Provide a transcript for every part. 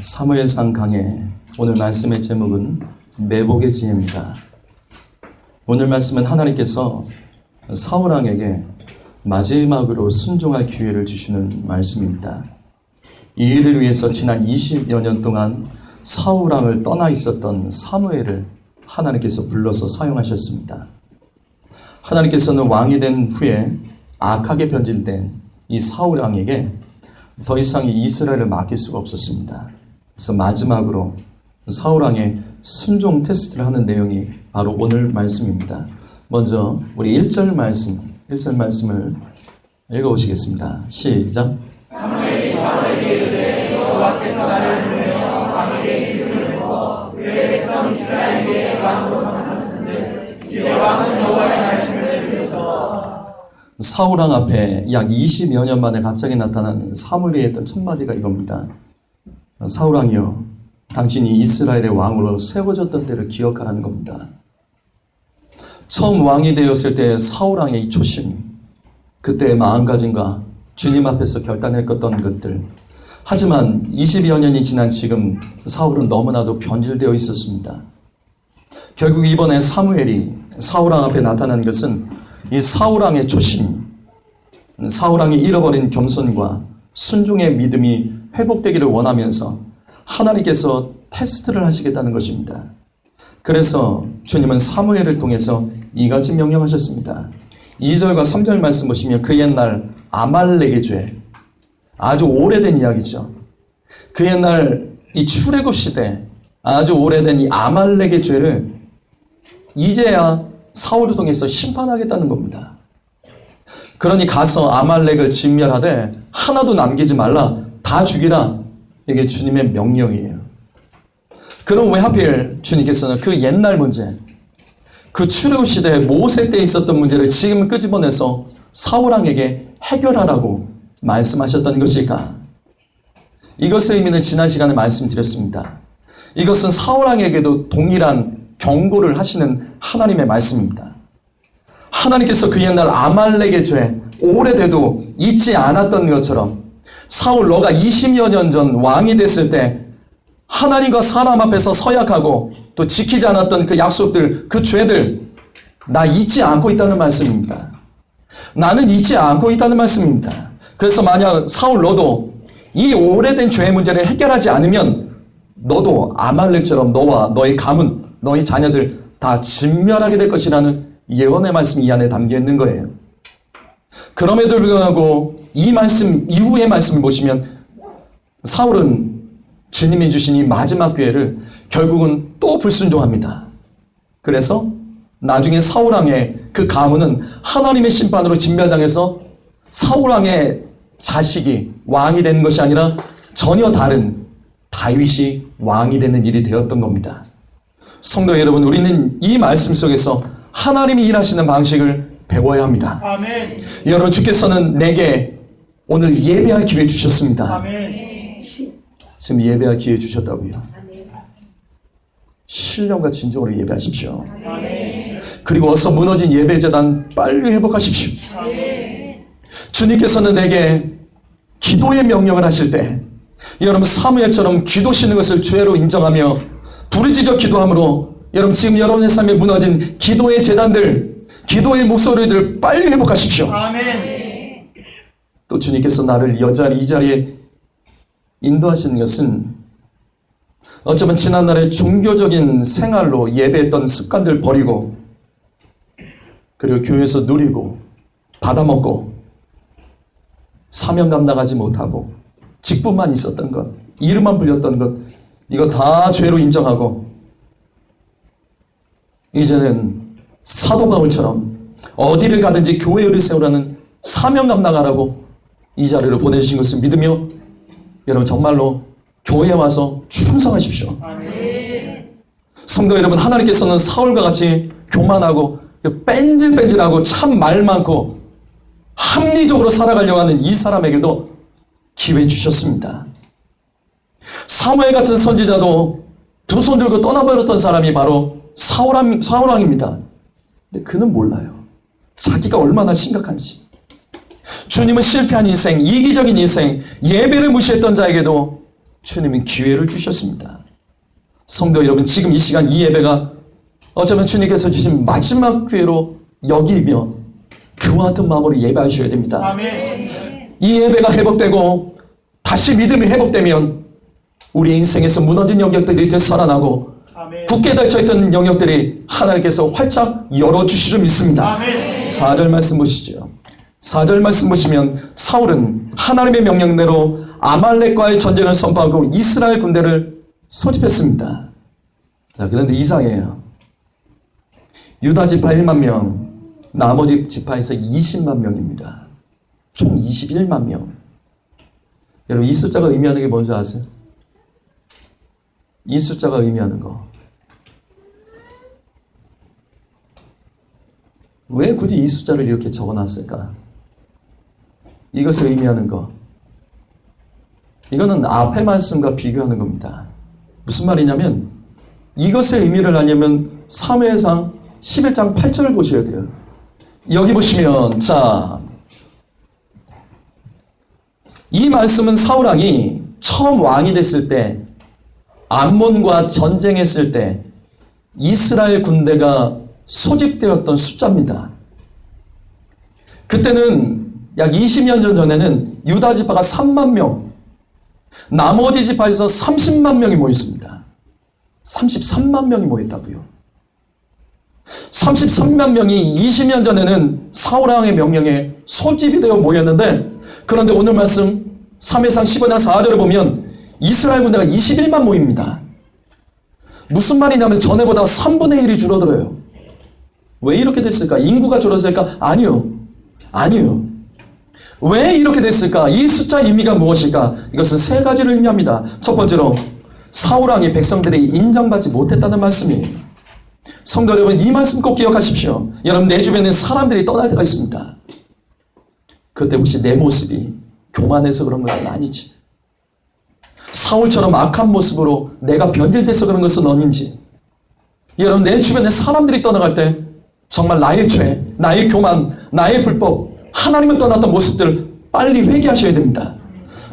사무엘상 강해 오늘 말씀의 제목은 매복의 지혜입니다. 오늘 말씀은 하나님께서 사울왕에게 마지막으로 순종할 기회를 주시는 말씀입니다. 이 일을 위해서 지난 20여 년 동안 사울왕을 떠나 있었던 사무엘을 하나님께서 불러서 사용하셨습니다. 하나님께서는 왕이 된 후에 악하게 변질된 이 사울왕에게 더 이상 이 이스라엘을 맡길 수가 없었습니다. 그래서 마지막으로 사울왕의 순종 테스트를 하는 내용이 바로 오늘 말씀입니다. 먼저 우리 1절 말씀을 읽어보시겠습니다. 시작. 사무엘이 사울에게 이르되 여호와께서 나를 부르며 왕에게 이름을 부어 그의 백성 이스라엘 위에 왕으로 삼으셨은즉 이제 왕은 여호와의 말씀을 들으소서. 사울왕 앞에 약 20여 년 만에 갑자기 나타난 사무엘이 했던 첫 마디가 이겁니다. 사울왕이여, 당신이 이스라엘의 왕으로 세워졌던 때를 기억하라는 겁니다. 처음 왕이 되었을 때 사울왕의 이 초심, 그때의 마음가짐과 주님 앞에서 결단했던 것들, 하지만 20여 년이 지난 지금 사울은 너무나도 변질되어 있었습니다. 결국 이번에 사무엘이 사울왕 앞에 나타난 것은 이 사울왕의 초심, 사울왕이 잃어버린 겸손과 순종의 믿음이 회복되기를 원하면서 하나님께서 테스트를 하시겠다는 것입니다. 그래서 주님은 사무엘을 통해서 이같이 명령하셨습니다. 2절과 3절 말씀 보시면 그 옛날 아말렉의 죄, 아주 오래된 이야기죠. 그 옛날 이 출애굽 시대 아주 오래된 이 아말렉의 죄를 이제야 사울을 통해서 심판하겠다는 겁니다. 그러니 가서 아말렉을 진멸하되 하나도 남기지 말라, 다 죽이라. 이게 주님의 명령이에요. 그럼 왜 하필 주님께서는 그 옛날 문제, 그 출애굽 시대 모세 때 있었던 문제를 지금 끄집어내서 사울왕에게 해결하라고 말씀하셨던 것일까? 이것의 의미는 지난 시간에 말씀드렸습니다. 이것은 사울왕에게도 동일한 경고를 하시는 하나님의 말씀입니다. 하나님께서 그 옛날 아말렉의 죄 오래돼도 잊지 않았던 것처럼 사울, 너가 20여 년 전 왕이 됐을 때 하나님과 사람 앞에서 서약하고 또 지키지 않았던 그 약속들, 그 죄들 나 잊지 않고 있다는 말씀입니다. 나는 잊지 않고 있다는 말씀입니다. 그래서 만약 사울 너도 이 오래된 죄의 문제를 해결하지 않으면 너도 아말렉처럼 너와 너의 가문, 너희 자녀들 다 진멸하게 될 것이라는 예언의 말씀이 이 안에 담겨 있는 거예요. 그럼에도 불구하고 이 말씀 이후의 말씀을 보시면 사울은 주님이 주신 이 마지막 기회를 결국은 또 불순종합니다. 그래서 나중에 사울왕의 그 가문은 하나님의 심판으로 진멸당해서 사울왕의 자식이 왕이 되는 것이 아니라 전혀 다른 다윗이 왕이 되는 일이 되었던 겁니다. 성도 여러분, 우리는 이 말씀 속에서 하나님이 일하시는 방식을 배워야 합니다. 아멘. 여러분, 주께서는 내게 오늘 예배할 기회 주셨습니다. 아멘. 지금 예배할 기회 주셨다고요. 신령과 진정으로 예배하십시오. 아멘. 그리고 어서 무너진 예배재단 빨리 회복하십시오. 아멘. 주님께서는 내게 기도의 명령을 하실 때 여러분 사무엘처럼 기도시는 것을 죄로 인정하며 부르짖어 기도함으로 여러분 지금 여러분의 삶에 무너진 기도의 재단들, 기도의 목소리들 빨리 회복하십시오. 아멘. 또 주님께서 나를 이 자리에 인도하시는 것은 어쩌면 지난날의 종교적인 생활로 예배했던 습관들 버리고 그리고 교회에서 누리고 받아먹고 사명 감당하지 못하고 직분만 있었던 것, 이름만 불렸던 것, 이거 다 죄로 인정하고 이제는 사도 바울처럼 어디를 가든지 교회를 세우라는 사명 감당하라고 이 자리를 보내주신 것을 믿으며 여러분 정말로 교회에 와서 충성하십시오. 아멘. 성도 여러분, 하나님께서는 사울과 같이 교만하고 뺀질뺀질하고 참 말 많고 합리적으로 살아가려고 하는 이 사람에게도 기회 주셨습니다. 사무엘 같은 선지자도 두 손 들고 떠나버렸던 사람이 바로 사울왕입니다. 근데 그는 몰라요. 자기가 얼마나 심각한지. 주님은 실패한 인생, 이기적인 인생, 예배를 무시했던 자에게도 주님은 기회를 주셨습니다. 성도 여러분, 지금 이 시간 이 예배가 어쩌면 주님께서 주신 마지막 기회로 여기며 그와 같은 마음으로 예배하셔야 됩니다. 아멘. 이 예배가 회복되고 다시 믿음이 회복되면 우리 인생에서 무너진 영역들이 되살아나고 아멘. 굳게 닫혀있던 영역들이 하나님께서 활짝 열어주실 줄 믿습니다. 아멘. 4절 말씀 보시죠. 4절 말씀 보시면 사울은 하나님의 명령대로 아말렉과의 전쟁을 선포하고 이스라엘 군대를 소집했습니다. 자, 그런데 이상해요. 유다 지파 1만 명, 나머지 지파에서 20만 명입니다. 총 21만 명. 여러분, 이 숫자가 의미하는 게 뭔지 아세요? 이 숫자가 의미하는 거. 왜 굳이 이 숫자를 이렇게 적어놨을까? 이것을 의미하는 거. 이거는 앞의 말씀과 비교하는 겁니다. 무슨 말이냐면 이것의 의미를 알려면 사무엘상 11장 8절을 보셔야 돼요. 여기 보시면 자, 이 말씀은 사울왕이 처음 왕이 됐을 때 암몬과 전쟁했을 때 이스라엘 군대가 소집되었던 숫자입니다. 그때는 약 20년 전에는 유다 지파가 3만 명, 나머지 지파에서 30만 명이 모였습니다. 33만 명이 모였다고요. 33만 명이 20년 전에는 사울왕의 명령에 소집이 되어 모였는데, 그런데 오늘 말씀 3회상 15장 4절을 보면 이스라엘 군대가 21만 모입니다. 무슨 말이냐면 전에보다 3분의 1이 줄어들어요. 왜 이렇게 됐을까? 인구가 줄었을까? 아니요. 왜 이렇게 됐을까? 이 숫자의 의미가 무엇일까? 이것은 세 가지를 의미합니다. 첫 번째로 사울왕이 백성들이 인정받지 못했다는 말씀이에요. 성도 여러분, 이 말씀 꼭 기억하십시오. 여러분, 내 주변에 사람들이 떠날 때가 있습니다. 그때 혹시 내 모습이 교만해서 그런 것은 아니지, 사울처럼 악한 모습으로 내가 변질돼서 그런 것은 아닌지, 여러분, 내 주변에 사람들이 떠나갈 때 정말 나의 죄, 나의 교만, 나의 불법, 하나님을 떠났던 모습들 빨리 회개하셔야 됩니다.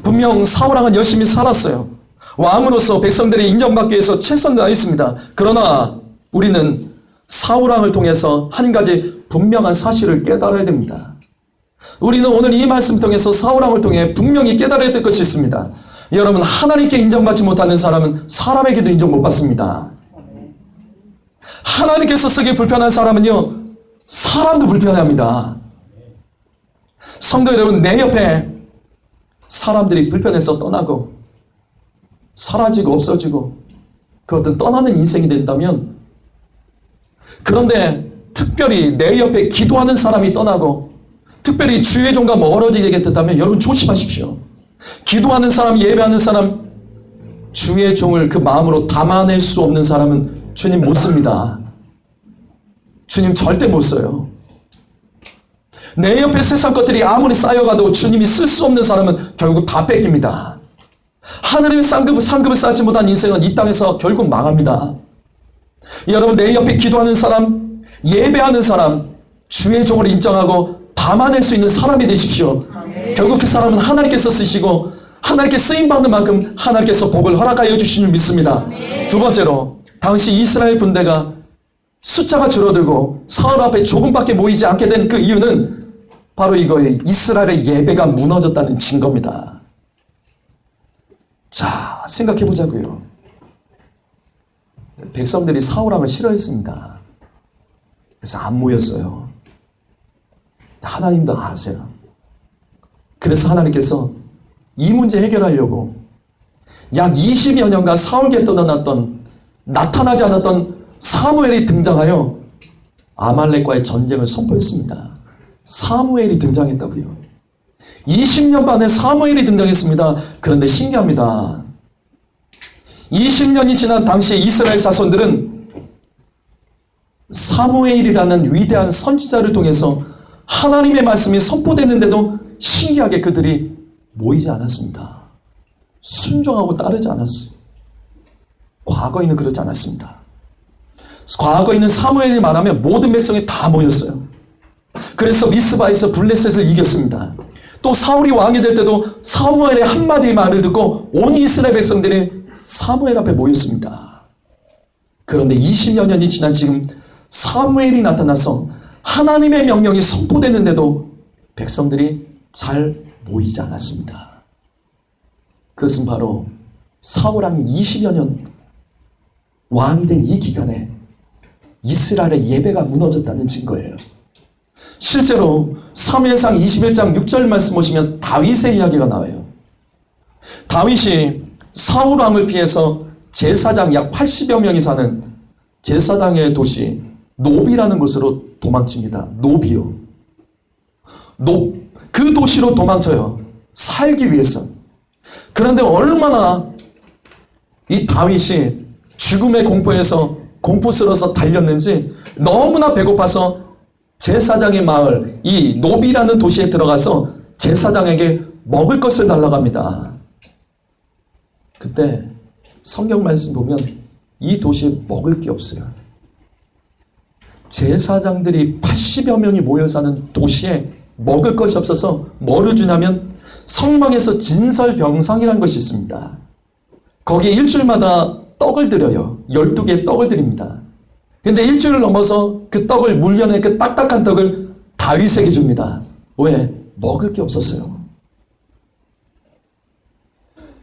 분명 사울왕은 열심히 살았어요. 왕으로서 백성들이 인정받기 위해서 최선을 다했습니다. 그러나 우리는 사울왕을 통해서 한 가지 분명한 사실을 깨달아야 됩니다. 우리는 오늘 이 말씀 통해서 사울왕을 통해 분명히 깨달아야 될 것이 있습니다. 여러분, 하나님께 인정받지 못하는 사람은 사람에게도 인정 못 받습니다. 하나님께서 쓰기 불편한 사람은요, 사람도 불편해합니다. 성도 여러분, 내 옆에 사람들이 불편해서 떠나고 사라지고 없어지고 그것은 떠나는 인생이 된다면, 그런데 특별히 내 옆에 기도하는 사람이 떠나고 특별히 주의 종과 멀어지게 됐다면 여러분 조심하십시오. 기도하는 사람, 예배하는 사람, 주의 종을 그 마음으로 담아낼 수 없는 사람은 주님 못 씁니다. 주님 절대 못 써요. 내 옆에 세상 것들이 아무리 쌓여가도 주님이 쓸 수 없는 사람은 결국 다 뺏깁니다. 하늘의 상급을 쌓지 못한 인생은 이 땅에서 결국 망합니다. 여러분, 내 옆에 기도하는 사람, 예배하는 사람, 주의 종을 인정하고 담아낼 수 있는 사람이 되십시오. 결국 그 사람은 하나님께서 쓰시고 하나님께 쓰임받는 만큼 하나님께서 복을 허락하여 주신 줄 믿습니다. 두 번째로, 당시 이스라엘 군대가 숫자가 줄어들고 사울 앞에 조금밖에 모이지 않게 된 그 이유는 바로 이거예요. 이스라엘의 예배가 무너졌다는 증거입니다. 자, 생각해 보자고요. 백성들이 사울왕을 싫어했습니다. 그래서 안 모였어요. 하나님도 아세요. 그래서 하나님께서 이 문제 해결하려고 약 20여 년간 사울계에 떠나놨던, 나타나지 않았던 사무엘이 등장하여 아말렉과의 전쟁을 선포했습니다. 사무엘이 등장했다고요. 20년 만에 사무엘이 등장했습니다. 그런데 신기합니다. 20년이 지난 당시 이스라엘 자손들은 사무엘이라는 위대한 선지자를 통해서 하나님의 말씀이 선포됐는데도 신기하게 그들이 모이지 않았습니다. 순종하고 따르지 않았어요. 과거에는 그러지 않았습니다. 과거에는 사무엘이 말하면 모든 백성이 다 모였어요. 그래서 미스바에서 블레셋을 이겼습니다. 또 사울이 왕이 될 때도 사무엘의 한마디 말을 듣고 온 이스라엘 백성들이 사무엘 앞에 모였습니다. 그런데 20여 년이 지난 지금 사무엘이 나타나서 하나님의 명령이 선포되는데도 백성들이 잘 모이지 않았습니다. 그것은 바로 사울 왕이 20여 년 왕이 된 이 기간에 이스라엘의 예배가 무너졌다는 증거예요. 실제로 사무엘상 21장 6절 말씀 보시면 다윗의 이야기가 나와요. 다윗이 사울 왕을 피해서 제사장 약 80여 명이 사는 제사장의 도시 노비라는 곳으로 도망칩니다. 노비요. 그 도시로 도망쳐요. 살기 위해서. 그런데 얼마나 이 다윗이 죽음의 공포에서 공포스러워서 달렸는지 너무나 배고파서 제사장의 마을, 이 노비라는 도시에 들어가서 제사장에게 먹을 것을 달라고 합니다. 그때 성경 말씀 보면 이 도시에 먹을 게 없어요. 제사장들이 80여 명이 모여 사는 도시에 먹을 것이 없어서 뭐를 주냐면 성막에서 진설병상이라는 것이 있습니다. 거기에 일주일마다 떡을 드려요. 12개의 떡을 드립니다. 근데 일주일을 넘어서 그 떡을 물려낸 그 딱딱한 떡을 다윗에게 줍니다. 왜? 먹을 게 없었어요.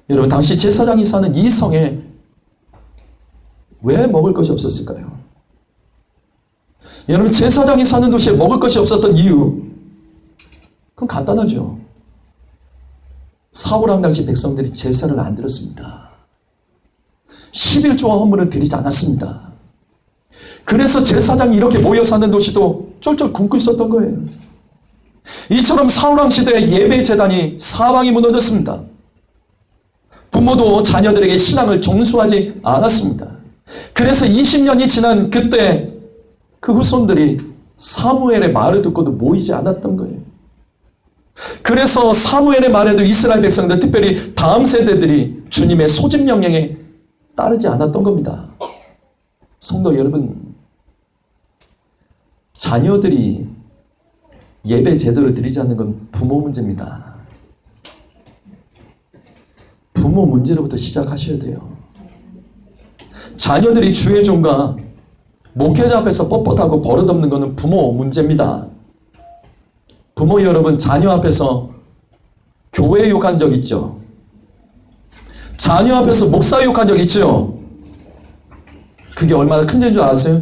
여러분, 당시 제사장이 사는 이 성에 왜 먹을 것이 없었을까요? 여러분, 제사장이 사는 도시에 먹을 것이 없었던 이유, 그건 간단하죠. 사울 왕 당시 백성들이 제사를 안 드렸습니다. 11조와 헌물을 드리지 않았습니다. 그래서 제사장이 이렇게 모여 사는 도시도 쫄쫄 굶고 있었던 거예요. 이처럼 사울왕 시대의 예배 재단이 사방이 무너졌습니다. 부모도 자녀들에게 신앙을 종수하지 않았습니다. 그래서 20년이 지난 그때 그 후손들이 사무엘의 말을 듣고도 모이지 않았던 거예요. 그래서 사무엘의 말에도 이스라엘 백성들, 특별히 다음 세대들이 주님의 소집 명령에 따르지 않았던 겁니다. 성도 여러분, 자녀들이 예배 제대로 드리지 않는 건 부모 문제입니다. 부모 문제로부터 시작하셔야 돼요. 자녀들이 주의 종과 목회자 앞에서 뻣뻣하고 버릇없는 것은 부모 문제입니다. 부모 여러분, 자녀 앞에서 교회 욕한 적 있죠? 자녀 앞에서 목사 욕한 적 있죠? 그게 얼마나 큰 죄인 줄 아세요?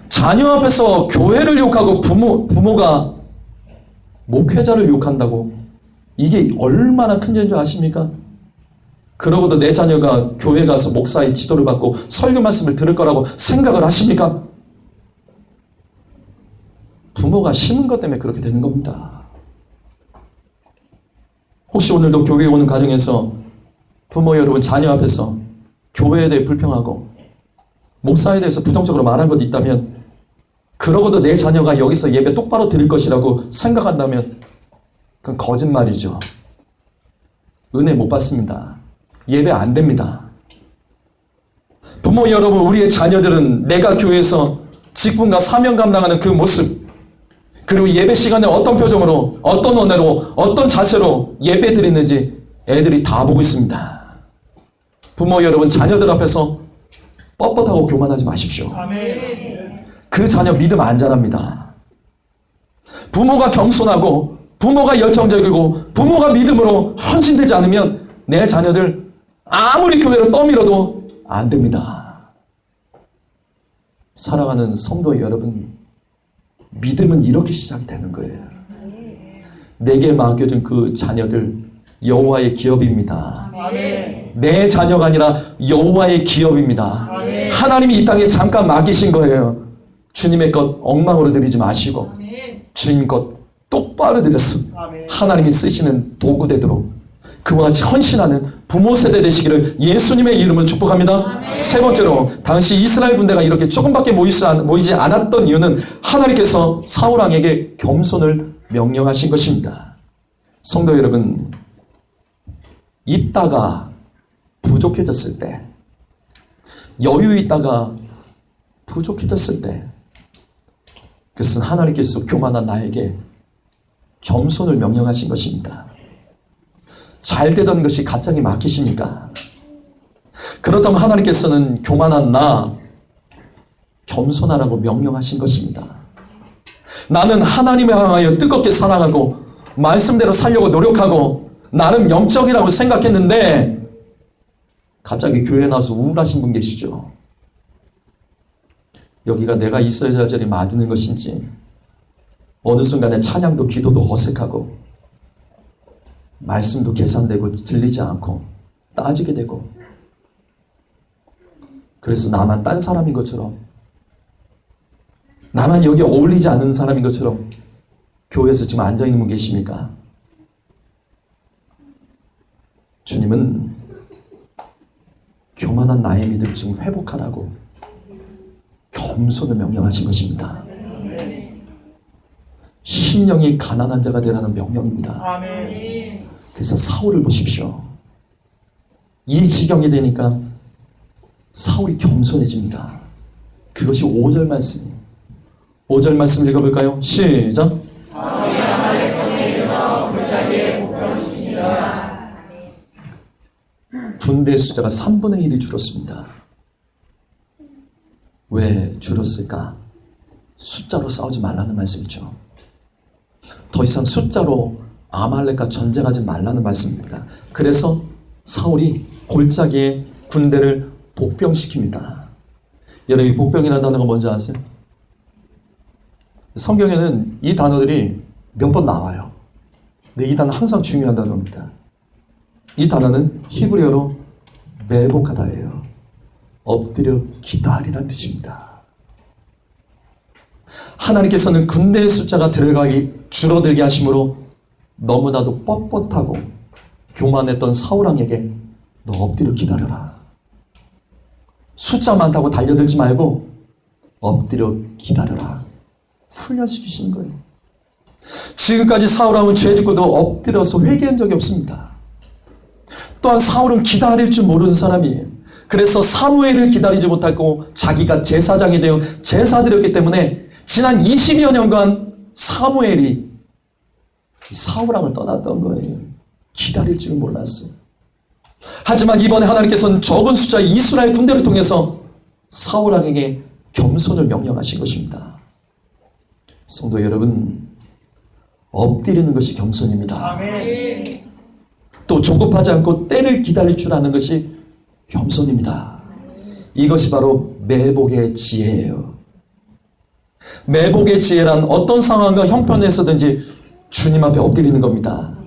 자녀 앞에서 교회를 욕하고 부모가 목회자를 욕한다고, 이게 얼마나 큰 죄인 줄 아십니까? 그러고도 내 자녀가 교회 가서 목사의 지도를 받고 설교 말씀을 들을 거라고 생각을 하십니까? 부모가 심은 것 때문에 그렇게 되는 겁니다. 혹시 오늘도 교회에 오는 가정에서 부모 여러분, 자녀 앞에서 교회에 대해 불평하고 목사에 대해서 부정적으로 말한 것도 있다면, 그러고도 내 자녀가 여기서 예배 똑바로 드릴 것이라고 생각한다면 그건 거짓말이죠. 은혜 못 받습니다. 예배 안 됩니다. 부모 여러분, 우리의 자녀들은 내가 교회에서 직분과 사명 감당하는 그 모습, 그리고 예배 시간에 어떤 표정으로, 어떤 언어로, 어떤 자세로 예배 드리는지 애들이 다 보고 있습니다. 부모 여러분, 자녀들 앞에서 뻣뻣하고 교만하지 마십시오. 그 자녀 믿음 안 자랍니다. 부모가 겸손하고 부모가 열정적이고 부모가 믿음으로 헌신되지 않으면 내 자녀들 아무리 교회로 떠밀어도 안 됩니다. 사랑하는 성도 여러분, 믿음은 이렇게 시작이 되는 거예요. 내게 맡겨준 그 자녀들 여호와의 기업입니다. 내 자녀가 아니라 여호와의 기업입니다. 하나님이 이 땅에 잠깐 맡기신 거예요. 주님의 것 엉망으로 드리지 마시고 주님 것 똑바로 드려서 하나님이 쓰시는 도구 되도록 그와 같이 헌신하는 부모 세대 되시기를 예수님의 이름으로 축복합니다. 세 번째로, 당시 이스라엘 군대가 이렇게 조금밖에 모이지 않았던 이유는 하나님께서 사울 왕에게 겸손을 명령하신 것입니다. 성도 여러분, 있다가 부족해졌을 때, 여유 있다가 부족해졌을 때, 그것은 하나님께서 교만한 나에게 겸손을 명령하신 것입니다. 잘 되던 것이 갑자기 막히십니까? 그렇다면 하나님께서는 교만한 나 겸손하라고 명령하신 것입니다. 나는 하나님을 향하여 뜨겁게 사랑하고 말씀대로 살려고 노력하고 나름 영적이라고 생각했는데 갑자기 교회에 나와서 우울하신 분 계시죠? 여기가 내가 있어야 할 자리에 맞는 것인지 어느 순간에 찬양도 기도도 어색하고 말씀도 계산되고 들리지 않고 따지게 되고 그래서 나만 딴 사람인 것처럼 나만 여기 어울리지 않는 사람인 것처럼 교회에서 지금 앉아있는 분 계십니까? 주님은 교만한 나의 믿음 지금 회복하라고 겸손을 명령하신 것입니다. 심령이 가난한 자가 되라는 명령입니다. 그래서 사울을 보십시오. 이 지경이 되니까 사울이 겸손해집니다. 그것이 5절 말씀이에요. 5절 말씀 읽어볼까요? 시작. 군대 숫자가 3분의 1이 줄었습니다. 왜 줄었을까? 숫자로 싸우지 말라는 말씀이죠. 더 이상 숫자로 아말렉과 전쟁하지 말라는 말씀입니다. 그래서 사울이 골짜기에 군대를 복병시킵니다. 여러분, 이 복병이라는 단어가 뭔지 아세요? 성경에는 이 단어들이 몇 번 나와요. 근데 이 단어 항상 중요한 단어입니다. 이 단어는 히브리어로 매복하다예요. 엎드려 기다리란 뜻입니다. 하나님께서는 군대의 숫자가 줄어들게 하심으로 너무나도 뻣뻣하고 교만했던 사울왕에게 너 엎드려 기다려라. 숫자 많다고 달려들지 말고 엎드려 기다려라. 훈련시키시는 거예요. 지금까지 사울왕은 죄 짓고도 엎드려서 회개한 적이 없습니다. 또한 사울은 기다릴 줄 모르는 사람이에요. 그래서 사무엘을 기다리지 못하고 자기가 제사장이 되어 제사드렸기 때문에 지난 20여 년간 사무엘이 사울왕을 떠났던 거예요. 기다릴 줄 몰랐어요. 하지만 이번에 하나님께서는 적은 숫자의 이스라엘 군대를 통해서 사울왕에게 겸손을 명령하신 것입니다. 성도 여러분, 엎드리는 것이 겸손입니다. 아멘. 또 조급하지 않고 때를 기다릴 줄 아는 것이 겸손입니다. 이것이 바로 매복의 지혜예요. 매복의 지혜란 어떤 상황과 형편에서든지 주님 앞에 엎드리는 겁니다.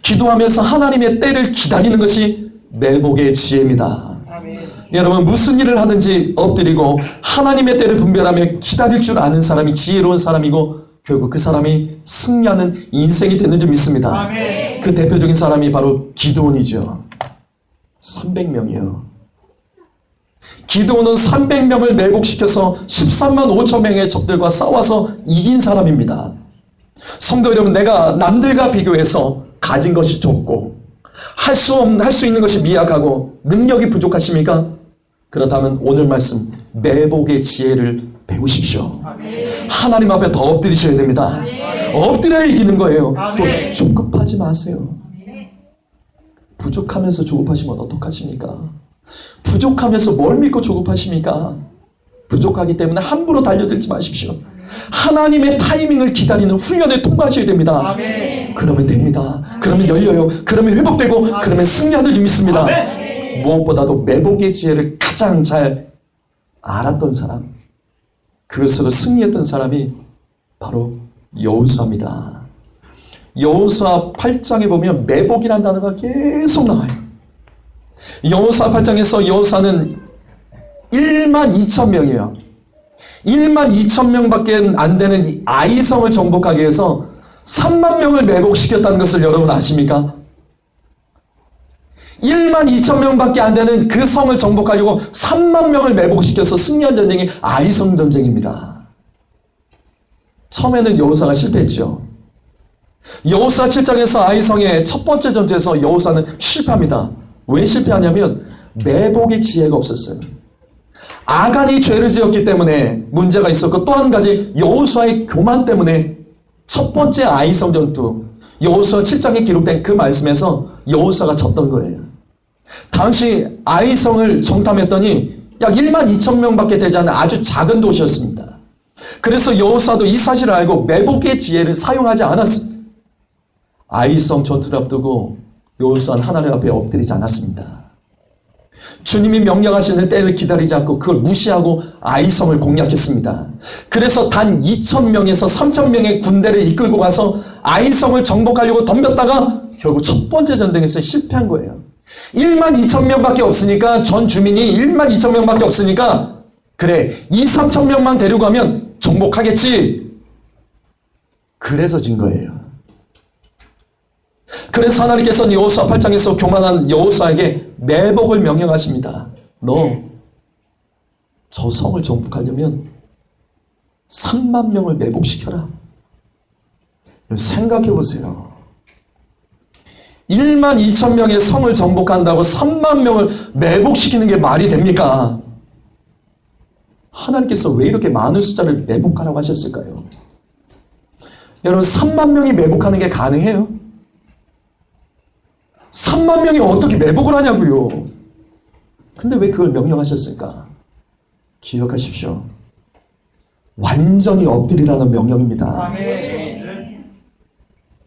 기도하면서 하나님의 때를 기다리는 것이 매복의 지혜입니다. 아멘. 여러분, 무슨 일을 하든지 엎드리고 하나님의 때를 분별하며 기다릴 줄 아는 사람이 지혜로운 사람이고 결국 그 사람이 승리하는 인생이 되는 줄 믿습니다. 아멘. 그 대표적인 사람이 바로 기드온이죠. 300명이요. 기드온은 300명을 매복시켜서 13만 5천 명의 적들과 싸워서 이긴 사람입니다. 성도 여러분, 내가 남들과 비교해서 가진 것이 적고 할 수 있는 것이 미약하고 능력이 부족하십니까? 그렇다면 오늘 말씀 매복의 지혜를 배우십시오. 아멘. 하나님 앞에 더 엎드리셔야 됩니다. 아멘. 엎드려야 이기는 거예요. 아멘. 또 조급하지 마세요. 아멘. 부족하면서 조급하시면 어떡하십니까? 부족하면서 뭘 믿고 조급하십니까? 부족하기 때문에 함부로 달려들지 마십시오. 하나님의 타이밍을 기다리는 훈련에 통과하셔야 됩니다. 아멘. 그러면 됩니다. 그러면 열려요. 그러면 회복되고 아멘. 그러면 승리하는 줄 믿습니다. 아멘. 무엇보다도 매복의 지혜를 가장 잘 알았던 사람, 그것으로 승리했던 사람이 바로 여호수아입니다. 여호수아 8장에 보면 매복이라는 단어가 계속 나와요. 여호수아 8장에서 여호수아는 1만 2천 명이에요. 1만 2천 명밖에 안 되는 이 아이성을 정복하기 위해서 3만 명을 매복시켰다는 것을 여러분 아십니까? 1만 2천 명밖에 안 되는 그 성을 정복하려고 3만 명을 매복시켜서 승리한 전쟁이 아이성 전쟁입니다. 처음에는 여호수아가 실패했죠. 여호수아 7장에서 아이성의 첫 번째 전투에서 여호수아는 실패합니다. 왜 실패하냐면 매복의 지혜가 없었어요. 아간이 죄를 지었기 때문에 문제가 있었고 또 한 가지 여호수아의 교만 때문에 첫 번째 아이성 전투, 여호수아 7장에 기록된 그 말씀에서 여호수아가 졌던 거예요. 당시 아이성을 정탐했더니 약 1만 2천 명밖에 되지 않은 아주 작은 도시였습니다. 그래서 여호수아도 이 사실을 알고 매복의 지혜를 사용하지 않았습니다. 아이성 전투를 앞두고 여호수아는 하나님 앞에 엎드리지 않았습니다. 주님이 명령하시는 때를 기다리지 않고 그걸 무시하고 아이성을 공략했습니다. 그래서 단 2,000명에서 3,000명의 군대를 이끌고 가서 아이성을 정복하려고 덤볐다가 결국 첫 번째 전쟁에서 실패한 거예요. 1만 2천 명밖에 없으니까, 전 주민이 1만 2천 명밖에 없으니까 그래 2, 3천 명만 데려가면 정복하겠지. 그래서 진 거예요. 그래서 하나님께서는 여호수아 8장에서 교만한 여호수아에게 매복을 명령하십니다. 너 저 성을 정복하려면 3만 명을 매복시켜라. 생각해 보세요. 1만 2천 명의 성을 정복한다고 3만 명을 매복시키는 게 말이 됩니까? 하나님께서 왜 이렇게 많은 숫자를 매복하라고 하셨을까요? 여러분, 3만 명이 매복하는 게 가능해요? 3만 명이 어떻게 매복을 하냐고요? 근데 왜 그걸 명령하셨을까? 기억하십시오. 완전히 엎드리라는 명령입니다.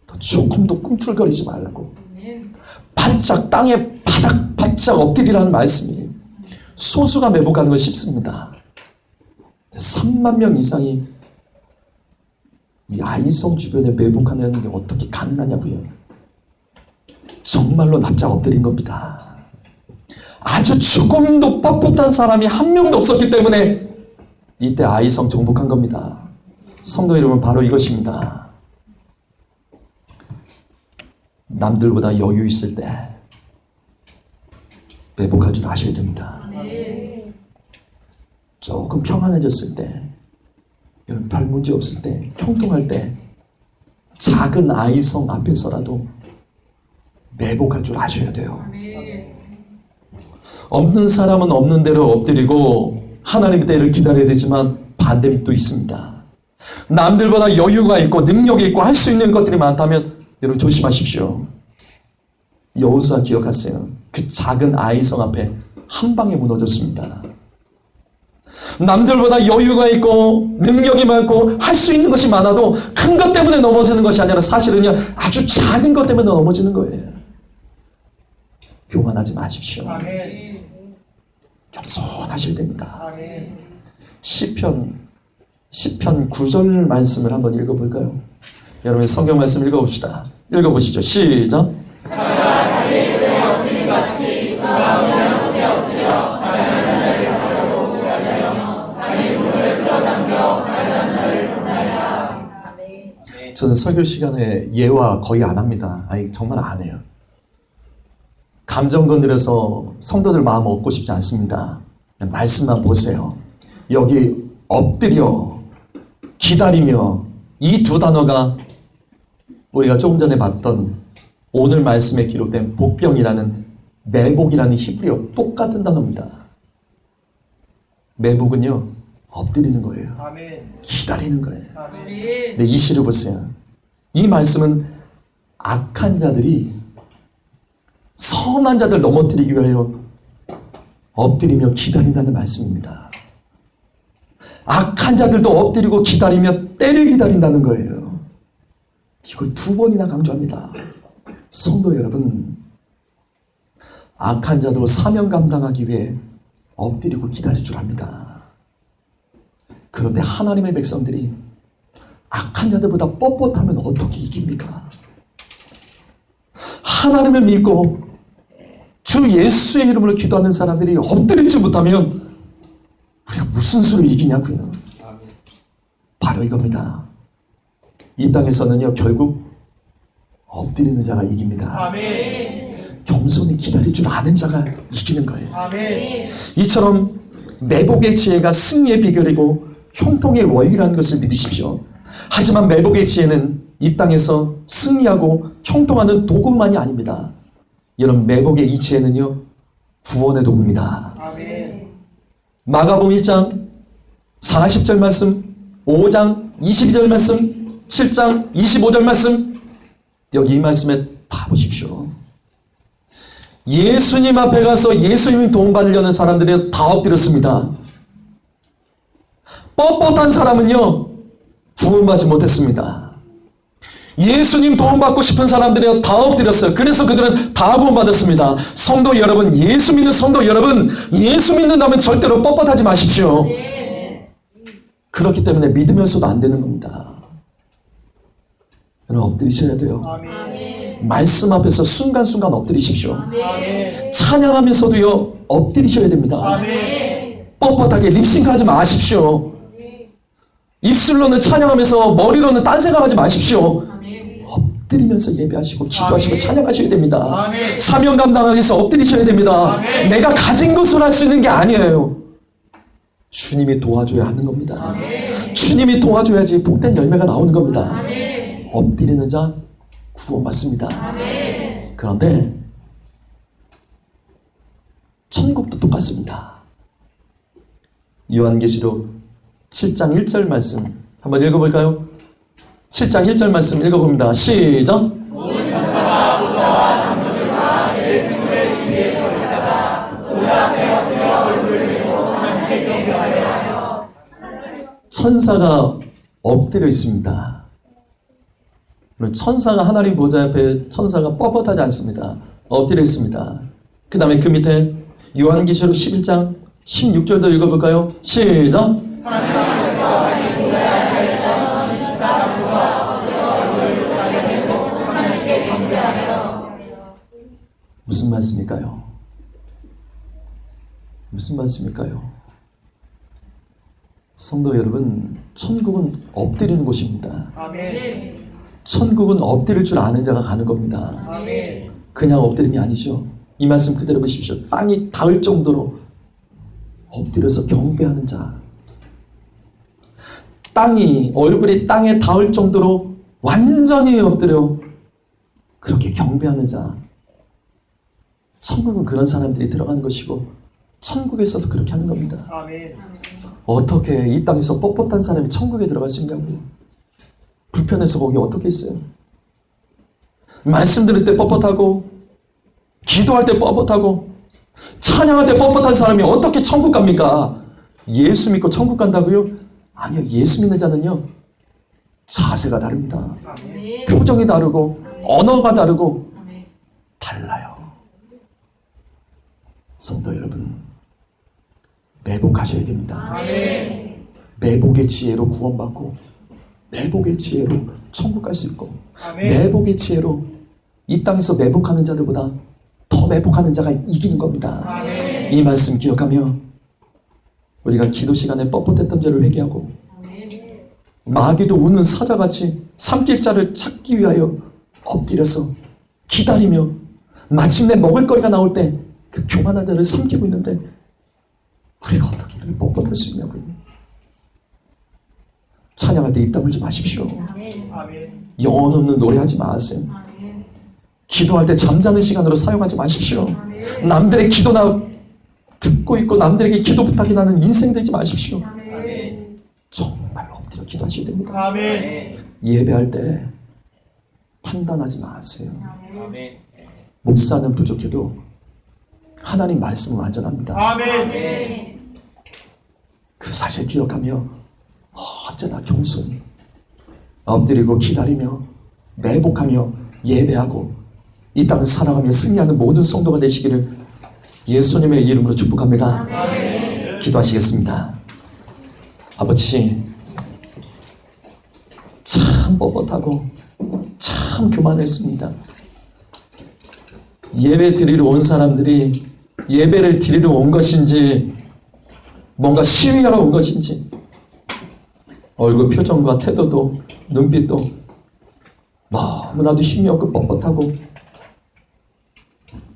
더 조금도 꿈틀거리지 말라고. 바짝 땅에 바짝 엎드리라는 말씀이에요. 소수가 매복하는 건 쉽습니다. 3만 명 이상이 이 아이성 주변에 매복하는 게 어떻게 가능하냐고요. 정말로 납작 엎드린 겁니다. 아주 조금도 뻣뻣한 사람이 한 명도 없었기 때문에 이때 아이성 정복한 겁니다. 성도 여러분, 바로 이것입니다. 남들보다 여유 있을 때 매복할 줄 아셔야 됩니다. 조금 평안해졌을 때, 여러분 별 문제 없을 때, 형통할 때 작은 아이성 앞에서라도 매복할 줄 아셔야 돼요. 없는 사람은 없는 대로 엎드리고 하나님의 때를 기다려야 되지만 반대입도 있습니다. 남들보다 여유가 있고 능력이 있고 할 수 있는 것들이 많다면 여러분 조심하십시오. 여호수아 기억하세요. 그 작은 아이성 앞에 한 방에 무너졌습니다. 남들보다 여유가 있고 능력이 많고 할 수 있는 것이 많아도 큰 것 때문에 넘어지는 것이 아니라 사실은요, 아주 작은 것 때문에 넘어지는 거예요. 교만하지 마십시오. 겸손하셔야 됩니다. 시편 9절 말씀을 한번 읽어볼까요? 여러분 성경 말씀 읽어봅시다. 읽어보시죠. 시작. 저는 설교 시간에 예화 거의 안 합니다. 아니 정말 안 해요. 감정 건드려서 성도들 마음 얻고 싶지 않습니다. 말씀만 보세요. 여기 엎드려, 기다리며, 이 두 단어가 우리가 조금 전에 봤던 오늘 말씀에 기록된 복병이라는 매복이라는 히브리어 똑같은 단어입니다. 매복은요, 엎드리는 거예요. 기다리는 거예요. 근데 이 시를 보세요. 이 말씀은 악한 자들이 선한 자들 넘어뜨리기 위하여 엎드리며 기다린다는 말씀입니다. 악한 자들도 엎드리고 기다리며 때를 기다린다는 거예요. 이걸 두 번이나 강조합니다. 성도 여러분, 악한 자도 사명 감당하기 위해 엎드리고 기다릴 줄 압니다. 그런데 하나님의 백성들이 악한 자들보다 뻣뻣하면 어떻게 이깁니까? 하나님을 믿고 주 예수의 이름으로 기도하는 사람들이 엎드리지 못하면 우리가 무슨 수로 이기냐고요. 바로 이겁니다. 이 땅에서는요, 결국 엎드리는 자가 이깁니다. 겸손히 기다릴 줄 아는 자가 이기는 거예요. 이처럼 매복의 지혜가 승리의 비결이고 형통의 원리라는 것을 믿으십시오. 하지만 매복의 지혜는 이 땅에서 승리하고 형통하는 도구만이 아닙니다. 여러분, 매복의 이 지혜는요, 구원의 도구입니다. 마가복음 1장 40절 말씀, 5장 22절 말씀, 7장 25절 말씀, 여기 이 말씀에 다 보십시오. 예수님 앞에 가서 예수님 도움받으려는 사람들이 다 엎드렸습니다. 뻣뻣한 사람은요, 구원받지 못했습니다. 예수님 도움받고 싶은 사람들이 다 엎드렸어요. 그래서 그들은 다 구원받았습니다. 성도 여러분, 예수 믿는 성도 여러분, 예수 믿는다면 절대로 뻣뻣하지 마십시오. 그렇기 때문에 믿으면서도 안 되는 겁니다. 여러분, 엎드리셔야 돼요. 말씀 앞에서 순간순간 엎드리십시오. 찬양하면서도요, 엎드리셔야 됩니다. 뻣뻣하게 립싱크하지 마십시오. 입술로는 찬양하면서 머리로는 딴 생각하지 마십시오. 엎드리면서 예배하시고 기도하시고 찬양하셔야 됩니다. 사명 감당하기 위해서 엎드리셔야 됩니다. 내가 가진 것으로 할 수 있는 게 아니에요. 주님이 도와줘야 하는 겁니다. 주님이 도와줘야지 복된 열매가 나오는 겁니다. 엎드리는 자 구원받습니다. 그런데 천국도 똑같습니다. 요한계시록 7장 1절 말씀 한번 읽어볼까요? 7장 1절 말씀 읽어봅니다. 시작! 모든 천사가 보좌와 장로들과 내 생물의 주위에서 있다가 보좌 앞에 엎드려 얼굴을 들고 하나님께 경배하여. 천사가 엎드려 있습니다. 천사가 하나님 보좌 앞에 천사가 뻣뻣하지 않습니다. 엎드려 있습니다. 그 다음에 그 밑에 요한계시록 11장 16절도 읽어볼까요? 시작! 하나님께서 자기 보좌에 앉아있던 24장로가 엎드려 얼굴을 하게 되고 하나님께 경배하며. 무슨 말씀일까요? 무슨 말씀일까요? 성도 여러분, 천국은 엎드리는 곳입니다. 아멘. 천국은 엎드릴 줄 아는 자가 가는 겁니다. 아멘. 그냥 엎드림이 아니죠. 이 말씀 그대로 보십시오. 땅이 닿을 정도로 엎드려서 경배하는 자. 얼굴이 땅에 닿을 정도로 완전히 엎드려 그렇게 경배하는 자. 천국은 그런 사람들이 들어가는 것이고 천국에서도 그렇게 하는 겁니다. 아멘. 어떻게 이 땅에서 뻣뻣한 사람이 천국에 들어갈 수 있냐고요. 불편해서 거기 어떻게 있어요. 말씀 들을 때 뻣뻣하고 기도할 때 뻣뻣하고 찬양할 때 뻣뻣한 사람이 어떻게 천국 갑니까? 예수 믿고 천국 간다고요? 아니요. 예수 믿는 자는요, 자세가 다릅니다. 표정이 다르고 언어가 다르고 달라요. 성도 여러분, 매복하셔야 됩니다. 매복의 지혜로 구원받고 매복의 지혜로 천국 갈 수 있고 매복의 지혜로 이 땅에서 매복하는 자들보다 더 매복하는 자가 이기는 겁니다. 이 말씀 기억하며 우리가 기도 시간에 뻣뻣했던 죄를 회개하고 마귀도 우는 사자같이 삼킬 자를 찾기 위하여 엎드려서 기다리며 마침내 먹을 거리가 나올 때 그 교만한 자를 삼키고 있는데 우리가 어떻게 이렇게 뻣뻣할 수 있냐고요. 찬양할 때 입 다물지 마십시오. 영혼 없는 노래하지 마세요. 기도할 때 잠자는 시간으로 사용하지 마십시오. 남들의 기도나 듣고 있고 남들에게 기도 부탁이 나는 인생 되지 마십시오. 정말 엎드려 기도하셔야 됩니다. 예배할 때 판단하지 마세요. 목사는 부족해도 하나님 말씀은 완전합니다. 그 사실 기억하며 언제나 겸손히 엎드리고 기다리며 매복하며 예배하고 이 땅을 살아가며 승리하는 모든 성도가 되시기를 예수님의 이름으로 축복합니다. 기도하시겠습니다. 아버지, 참 뻣뻣하고 참 교만했습니다. 예배 드리러 온 사람들이 예배를 드리러 온 것인지 뭔가 시위하러 온 것인지 얼굴 표정과 태도도 눈빛도 너무나도 힘이 없고 뻣뻣하고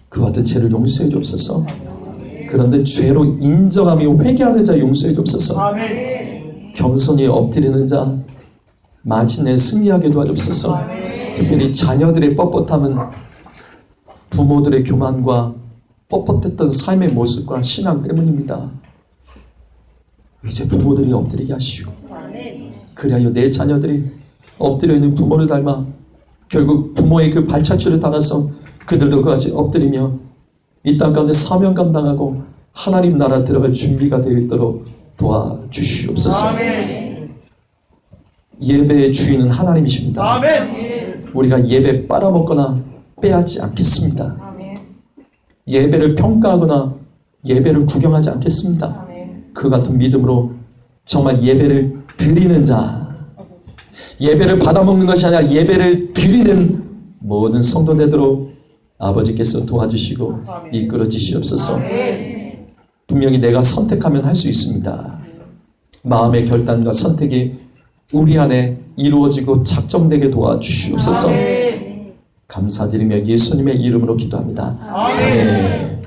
그 같은 죄를 용서해 주옵소서. 그런데 죄로 인정하며 회개하는 자 용서해 주옵소서. 겸손히 엎드리는 자 마침내 승리하게 도와주옵소서. 특별히 자녀들의 뻣뻣함은 부모들의 교만과 뻣뻣했던 삶의 모습과 신앙 때문입니다. 이제 부모들이 엎드리게 하시고 그리하여 내 자녀들이 엎드려 있는 부모를 닮아 결국 부모의 그 발자취를 따라서 그들도 그같이 엎드리며 이 땅 가운데 사명 감당하고 하나님 나라 들어갈 준비가 되어 있도록 도와주시옵소서. 아멘. 예배의 주인은 하나님이십니다. 아멘. 우리가 예배 빨아먹거나 빼앗지 않겠습니다. 아멘. 예배를 평가하거나 예배를 구경하지 않겠습니다. 아멘. 그 같은 믿음으로 정말 예배를 드리는 자, 예배를 받아먹는 것이 아니라 예배를 드리는 모든 성도 되도록 아버지께서 도와주시고 이끌어 주시옵소서. 분명히 내가 선택하면 할 수 있습니다. 마음의 결단과 선택이 우리 안에 이루어지고 작정되게 도와주시옵소서. 감사드리며 예수님의 이름으로 기도합니다. 아멘.